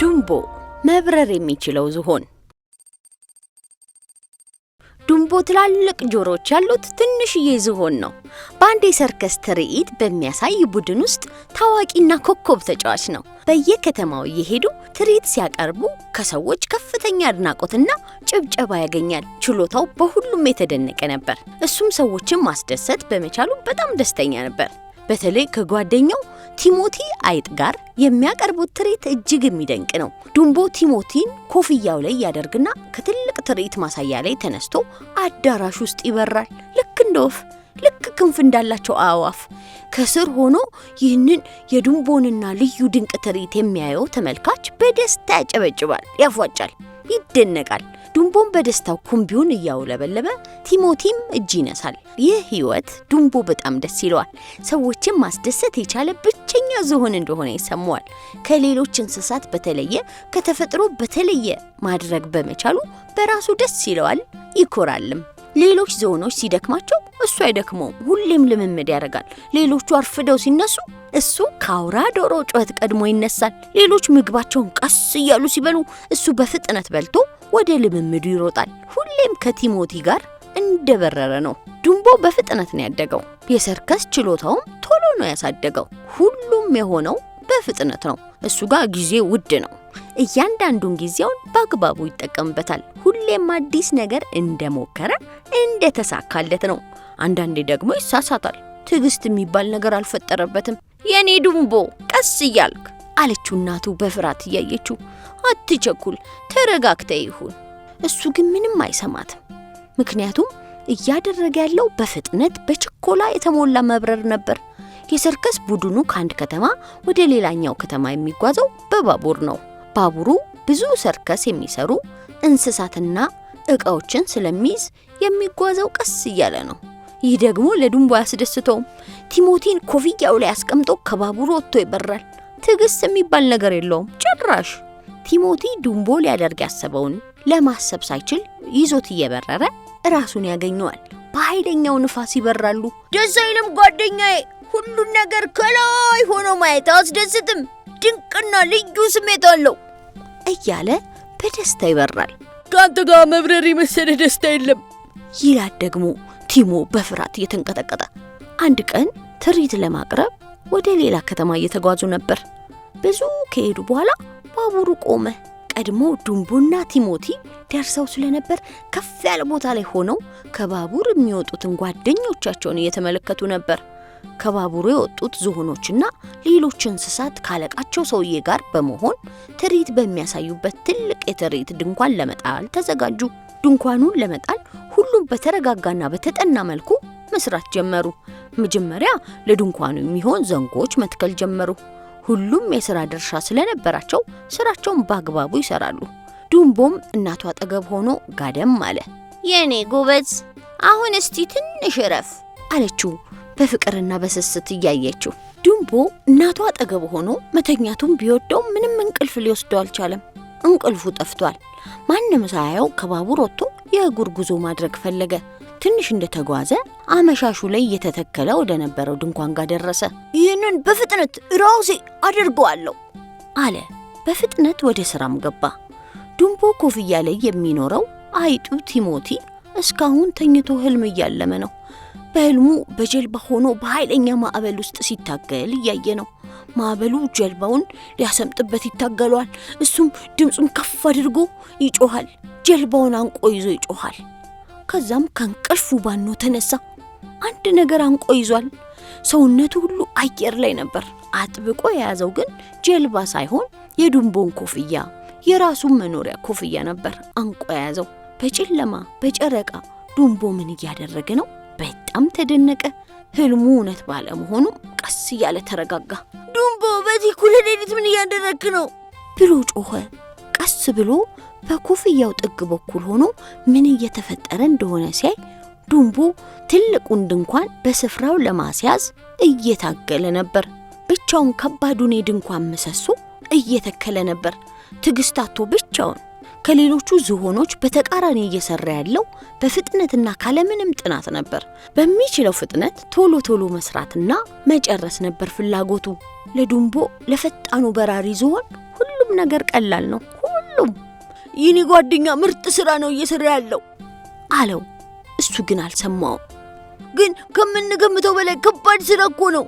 ዱምቦ መብረር የሚችለው ዝሆን። ዱምቦ ትላልቅ ጆሮዎች ያሉት ትንሽዬ ዝሆን ነው። በአንድ የሰርከስ ትርኢት በሚያሳይ ቡድን ውስጥ ታዋቂና ኮከብ ተጫዋች ነው። በየከተማው እየሄዱ ትርኢት ሲያቀርቡ ከሰዎች ከፍተኛ አድናቆትና ጭብጨባ ያገኛል። ችሎታው በሁሉም የተደነቀ ነበር። እሱም ሰዎችን ማስደሰት በመቻሉ በጣም ደስተኛ ነበር። በተለይ ከጓደኛው ቲሞቲ አይጥ ጋር የሚያቀርቡት ትርኢት እጅግ የሚደንቅ ነው። ዱምቦ ቲሞቲን ኮፍያው ላይ ያደርግና ከትልቅ ትርኢት ማሳያ ላይ ተነስቶ አዳራሽ ውስጥ ይበራል። ልክ እንደ ወፍ፣ ልክ ክንፍ እንዳላቸው አዕዋፍ። ከስር ሆኖ ይህንን የዱምቦንና ልዩ ድንቅ ትርኢት የሚያየው ተመልካች በደስታ ያጨበጭባል፣ ያፏጫል፣ ይደነቃል። ዱምቦን በደስታው ኩምቢውን እያውለበለበ ቲሞቲም እጅ ይነሳል። ይህ ህይወት ዱምቦ በጣም ደስ ይለዋል። ሰዎችን ማስደሰት የቻለ ብቸኛ ዝሆን እንደሆነ ይሰማዋል። ከሌሎች እንስሳት በተለየ ከተፈጥሮ በተለየ ማድረግ በመቻሉ በራሱ ደስ ይለዋል፣ ይኮራልም። ሌሎች ዝሆኖች ሲደክማቸው እሱ አይደክመውም፣ ሁሌም ልምምድ ያደርጋል። ሌሎቹ አርፍደው ሲነሱ እሱ ከአውራ ዶሮ ጩኸት ቀድሞ ይነሳል። ሌሎች ምግባቸውን ቀስ እያሉ ሲበሉ እሱ በፍጥነት በልቶ ወደ ልምምዱ ይሮጣል። ሁሌም ከቲሞቲ ጋር እንደበረረ ነው። ዱምቦ በፍጥነት ነው ያደገው። የሰርከስ ችሎታውም ቶሎ ነው ያሳደገው። ሁሉም የሆነው በፍጥነት ነው። እሱ ጋር ጊዜ ውድ ነው። እያንዳንዱን ጊዜውን በአግባቡ ይጠቀምበታል። ሁሌም አዲስ ነገር እንደሞከረ እንደተሳካለት ነው። አንዳንዴ ደግሞ ይሳሳታል። ትዕግስት የሚባል ነገር አልፈጠረበትም። የኔ ዱምቦ ቀስ እያልክ አለችው እናቱ በፍርሃት እያየችው። አትቸኩል፣ ተረጋግተ ይሁን። እሱ ግን ምንም አይሰማትም። ምክንያቱም እያደረገ ያለው በፍጥነት በችኮላ የተሞላ መብረር ነበር። የሰርከስ ቡድኑ ከአንድ ከተማ ወደ ሌላኛው ከተማ የሚጓዘው በባቡር ነው። ባቡሩ ብዙ ሰርከስ የሚሰሩ እንስሳትና ዕቃዎችን ስለሚይዝ የሚጓዘው ቀስ እያለ ነው። ይህ ደግሞ ለዱምቦ አያስደስተውም። ቲሞቲን ኮፍያው ላይ አስቀምጦ ከባቡሩ ወጥቶ ይበራል። ትዕግስት የሚባል ነገር የለውም ጭራሽ። ቲሞቲ ዱምቦ ሊያደርግ ያሰበውን ለማሰብ ሳይችል ይዞት እየበረረ ራሱን ያገኘዋል። በኃይለኛው ንፋስ ይበራሉ። ደስ አይልም ጓደኛዬ፣ ሁሉን ነገር ከላይ ሆኖ ማየት አያስደስትም። ድንቅና ልዩ ስሜት አለው እያለ በደስታ ይበራል። ከአንተ ጋር መብረር የመሰለ ደስታ የለም ይላል ደግሞ ቲሞ በፍርሃት እየተንቀጠቀጠ። አንድ ቀን ትርኢት ለማቅረብ ወደ ሌላ ከተማ እየተጓዙ ነበር። ብዙ ከሄዱ በኋላ ባቡሩ ቆመ። ቀድሞ ዱምቦና ቲሞቲ ደርሰው ስለነበር ከፍ ያለ ቦታ ላይ ሆነው ከባቡር የሚወጡትን ጓደኞቻቸውን እየተመለከቱ ነበር። ከባቡሩ የወጡት ዝሆኖችና ሌሎች እንስሳት ካለቃቸው ሰውዬ ጋር በመሆን ትርኢት በሚያሳዩበት ትልቅ የትርኢት ድንኳን ለመጣል ተዘጋጁ። ድንኳኑን ለመጣል ሁሉም በተረጋጋና በተጠና መልኩ መስራት ጀመሩ። መጀመሪያ ለድንኳኑ የሚሆን ዘንጎች መትከል ጀመሩ። ሁሉም የሥራ ድርሻ ስለነበራቸው ስራቸውን በአግባቡ ይሰራሉ። ዱምቦም እናቱ አጠገብ ሆኖ ጋደም አለ። የኔ ጎበዝ፣ አሁን እስቲ ትንሽ እረፍ አለችው በፍቅርና በስስት እያየችው። ዱምቦ እናቱ አጠገብ ሆኖ መተኛቱን ቢወደው ምንም እንቅልፍ ሊወስደው አልቻለም። እንቅልፉ ጠፍቷል። ማንም ሳያየው ከባቡር ወጥቶ የእግር ጉዞ ማድረግ ፈለገ። ትንሽ እንደተጓዘ አመሻሹ ላይ እየተተከለ ወደ ነበረው ድንኳን ጋር ደረሰ። ይህንን በፍጥነት ራሴ አድርገዋለሁ አለ። በፍጥነት ወደ ስራም ገባ። ዱምቦ ኮፍያ ላይ የሚኖረው አይጡ ቲሞቲ እስካሁን ተኝቶ ህልም እያለመ ነው። በህልሙ በጀልባ ሆኖ በኃይለኛ ማዕበል ውስጥ ሲታገል እያየ ነው። ማዕበሉ ጀልባውን ሊያሰምጥበት ይታገሏል። እሱም ድምፁን ከፍ አድርጎ ይጮሃል። ጀልባውን አንቆ ይዞ ይጮሃል። ከዛም ከእንቅልፉ ባኖ ተነሳ። አንድ ነገር አንቆ ይዟል። ሰውነቱ ሁሉ አየር ላይ ነበር። አጥብቆ የያዘው ግን ጀልባ ሳይሆን የዱምቦን ኮፍያ፣ የራሱን መኖሪያ ኮፍያ ነበር አንቆ የያዘው። በጨለማ በጨረቃ ዱምቦ ምን እያደረገ ነው? በጣም ተደነቀ። ህልሙ እውነት ባለመሆኑ ቀስ እያለ ተረጋጋ። ዱምቦ፣ በዚህ እኩለ ሌሊት ምን እያደረግክ ነው ብሎ ጮኸ። ቀስ ብሎ በኮፍያው ጥግ በኩል ሆኖ ምን እየተፈጠረ እንደሆነ ሲያይ ዱምቦ ትልቁን ድንኳን በስፍራው ለማስያዝ እየታገለ ነበር። ብቻውን ከባዱን የድንኳን ምሰሶ እየተከለ ነበር። ትግስታቶ ብቻውን ከሌሎቹ ዝሆኖች በተቃራኒ እየሰራ ያለው በፍጥነትና ካለምንም ጥናት ነበር። በሚችለው ፍጥነት ቶሎ ቶሎ መስራትና መጨረስ ነበር ፍላጎቱ። ለዱምቦ ለፈጣኑ በራሪ ዝሆን ሁሉም ነገር ቀላል ነው። ሁሉም የኔ ጓደኛ ምርጥ ስራ ነው እየሰራ ያለው አለው። እሱ ግን አልሰማውም። ግን ከምንገምተው በላይ ከባድ ስራ እኮ ነው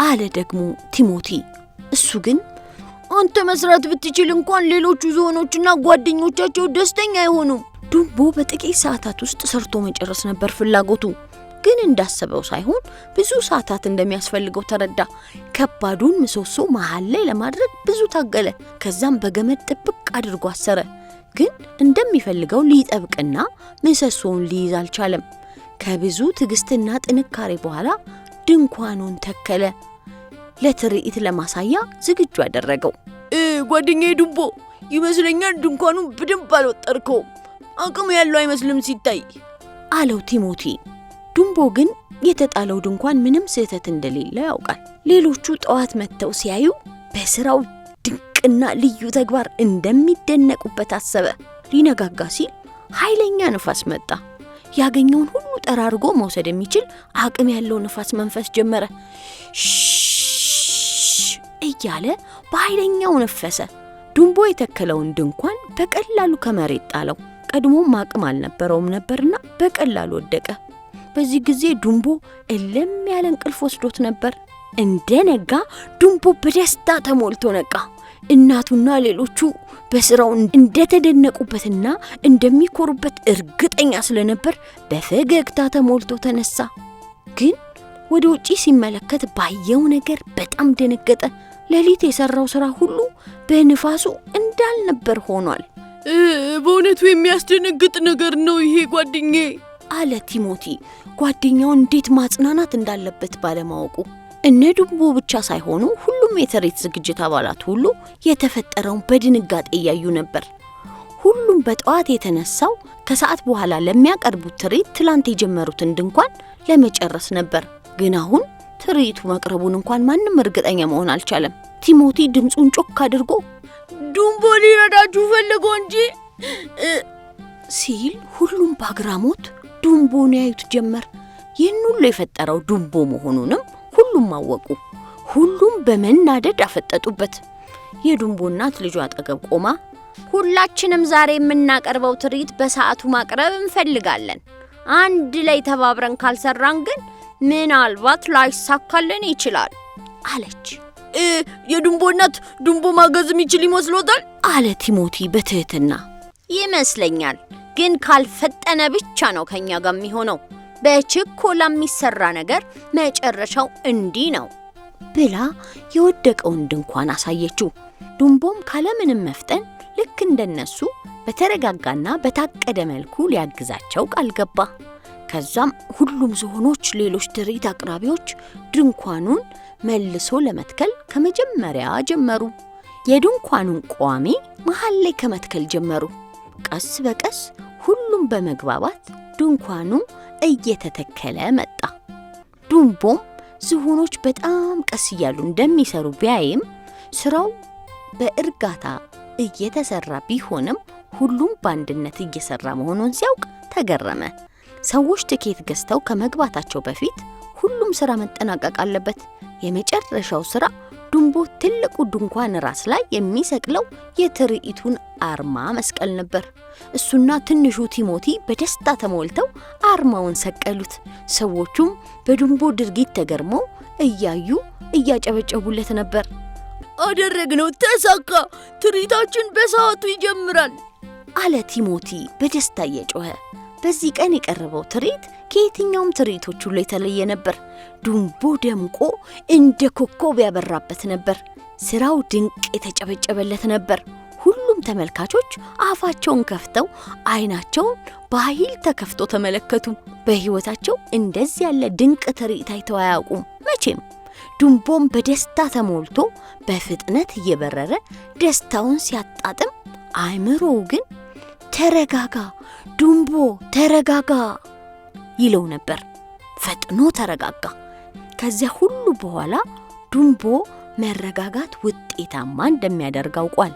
አለ ደግሞ ቲሞቲ። እሱ ግን አንተ መስራት ብትችል እንኳን ሌሎቹ ዝሆኖችና ጓደኞቻቸው ደስተኛ አይሆኑም። ዱምቦ በጥቂት ሰዓታት ውስጥ ሰርቶ መጨረስ ነበር ፍላጎቱ። ግን እንዳሰበው ሳይሆን ብዙ ሰዓታት እንደሚያስፈልገው ተረዳ። ከባዱን ምሰሶ መሃል ላይ ለማድረግ ብዙ ታገለ። ከዛም በገመድ ጥብቅ አድርጎ አሰረ። ግን እንደሚፈልገው ሊጠብቅና ምሰሶውን ሊይዝ አልቻለም። ከብዙ ትዕግስትና ጥንካሬ በኋላ ድንኳኑን ተከለ። ለትርኢት ለማሳያ ዝግጁ አደረገው። ጓደኛዬ ዱምቦ ይመስለኛል ድንኳኑን በደንብ አልወጠርከው፣ አቅም ያለው አይመስልም ሲታይ አለው ቲሞቲ። ዱምቦ ግን የተጣለው ድንኳን ምንም ስህተት እንደሌለ ያውቃል። ሌሎቹ ጠዋት መጥተው ሲያዩ በስራው ድንቅና ልዩ ተግባር እንደሚደነቁበት አሰበ። ሊነጋጋ ሲል ኃይለኛ ንፋስ መጣ። ያገኘውን ሁሉ ጠራርጎ መውሰድ የሚችል አቅም ያለው ንፋስ መንፈስ ጀመረ። እያለ በኃይለኛው ነፈሰ። ዱምቦ የተከለውን ድንኳን በቀላሉ ከመሬት ጣለው። ቀድሞም አቅም አልነበረውም ነበርና በቀላሉ ወደቀ። በዚህ ጊዜ ዱምቦ እልም ያለ እንቅልፍ ወስዶት ነበር። እንደነጋ ዱምቦ በደስታ ተሞልቶ ነቃ። እናቱና ሌሎቹ በስራው እንደተደነቁበትና እንደሚኮሩበት እርግጠኛ ስለነበር በፈገግታ ተሞልቶ ተነሳ። ግን ወደ ውጪ ሲመለከት ባየው ነገር በጣም ደነገጠ። ሌሊት የሰራው ስራ ሁሉ በንፋሱ እንዳልነበር ሆኗል። በእውነቱ የሚያስደነግጥ ነገር ነው ይሄ ጓደኛዬ አለ ቲሞቲ ጓደኛው እንዴት ማጽናናት እንዳለበት ባለማወቁ። እነ ዱምቦ ብቻ ሳይሆኑ ሁሉም የትርኢት ዝግጅት አባላት ሁሉ የተፈጠረውን በድንጋጤ እያዩ ነበር። ሁሉም በጠዋት የተነሳው ከሰዓት በኋላ ለሚያቀርቡት ትርኢት ትላንት የጀመሩትን ድንኳን ለመጨረስ ነበር። ግን አሁን ትርኢቱ መቅረቡን እንኳን ማንም እርግጠኛ መሆን አልቻለም። ቲሞቲ ድምፁን ጮክ አድርጎ ዱምቦ ሊረዳችሁ ፈልጎ እንጂ ሲል ሁሉም በአግራሞት ዱምቦን ያዩት ጀመር። ይህን ሁሉ የፈጠረው ዱምቦ መሆኑንም ሁሉም አወቁ። ሁሉም በመናደድ አፈጠጡበት። የዱምቦ እናት ልጇ አጠገብ ቆማ ሁላችንም ዛሬ የምናቀርበው ትርኢት በሰዓቱ ማቅረብ እንፈልጋለን። አንድ ላይ ተባብረን ካልሰራን ግን ምናልባት ላይሳካልን ይችላል አለች። የዱምቦ እናት ዱምቦ ማገዝ የሚችል ይመስሎታል? አለ ቲሞቲ በትህትና። ይመስለኛል፣ ግን ካልፈጠነ ብቻ ነው ከኛ ጋር የሚሆነው። በችኮላ የሚሰራ ነገር መጨረሻው እንዲህ ነው ብላ የወደቀውን ድንኳን አሳየችው። ዱምቦም ካለምንም መፍጠን ልክ እንደነሱ በተረጋጋና በታቀደ መልኩ ሊያግዛቸው ቃል ገባ። ከዛም ሁሉም ዝሆኖች፣ ሌሎች ትርኢት አቅራቢዎች ድንኳኑን መልሶ ለመትከል ከመጀመሪያ ጀመሩ። የድንኳኑን ቋሚ መሃል ላይ ከመትከል ጀመሩ። ቀስ በቀስ ሁሉም በመግባባት ድንኳኑ እየተተከለ መጣ። ዱምቦም ዝሆኖች በጣም ቀስ እያሉ እንደሚሰሩ ቢያይም ስራው በእርጋታ እየተሰራ ቢሆንም ሁሉም በአንድነት እየሰራ መሆኑን ሲያውቅ ተገረመ። ሰዎች ትኬት ገዝተው ከመግባታቸው በፊት ሁሉም ስራ መጠናቀቅ አለበት። የመጨረሻው ስራ ዱምቦ ትልቁ ድንኳን ራስ ላይ የሚሰቅለው የትርኢቱን አርማ መስቀል ነበር። እሱና ትንሹ ቲሞቲ በደስታ ተሞልተው አርማውን ሰቀሉት። ሰዎቹም በዱምቦ ድርጊት ተገርመው እያዩ እያጨበጨቡለት ነበር። አደረግነው፣ ተሳካ! ትርኢታችን በሰዓቱ ይጀምራል አለ ቲሞቲ በደስታ እየጮኸ። በዚህ ቀን የቀረበው ትርኢት ከየትኛውም ትርኢቶች ሁሉ የተለየ ነበር። ዱምቦ ደምቆ እንደ ኮከብ ያበራበት ነበር። ስራው ድንቅ የተጨበጨበለት ነበር። ሁሉም ተመልካቾች አፋቸውን ከፍተው አይናቸውን በኃይል ተከፍቶ ተመለከቱ። በሕይወታቸው እንደዚህ ያለ ድንቅ ትርኢት አይተው አያውቁም መቼም። ዱምቦም በደስታ ተሞልቶ በፍጥነት እየበረረ ደስታውን ሲያጣጥም፣ አእምሮው ግን ተረጋጋ ዱምቦ ተረጋጋ ይለው ነበር። ፈጥኖ ተረጋጋ። ከዚያ ሁሉ በኋላ ዱምቦ መረጋጋት ውጤታማ እንደሚያደርግ አውቋል።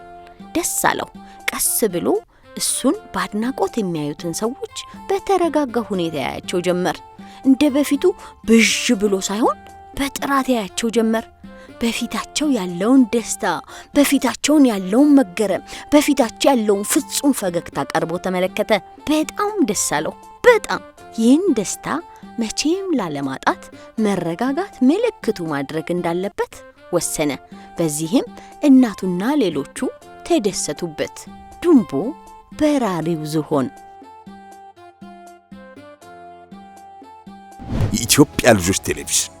ደስ አለው። ቀስ ብሎ እሱን በአድናቆት የሚያዩትን ሰዎች በተረጋጋ ሁኔታ ያያቸው ጀመር። እንደ በፊቱ ብዥ ብሎ ሳይሆን በጥራት ያያቸው ጀመር። በፊታቸው ያለውን ደስታ፣ በፊታቸውን ያለውን መገረም፣ በፊታቸው ያለውን ፍጹም ፈገግታ ቀርቦ ተመለከተ። በጣም ደስ አለው። በጣም ይህን ደስታ መቼም ላለማጣት መረጋጋት ምልክቱ ማድረግ እንዳለበት ወሰነ። በዚህም እናቱና ሌሎቹ ተደሰቱበት። ዱምቦ በራሪው ዝሆን። የኢትዮጵያ ልጆች ቴሌቪዥን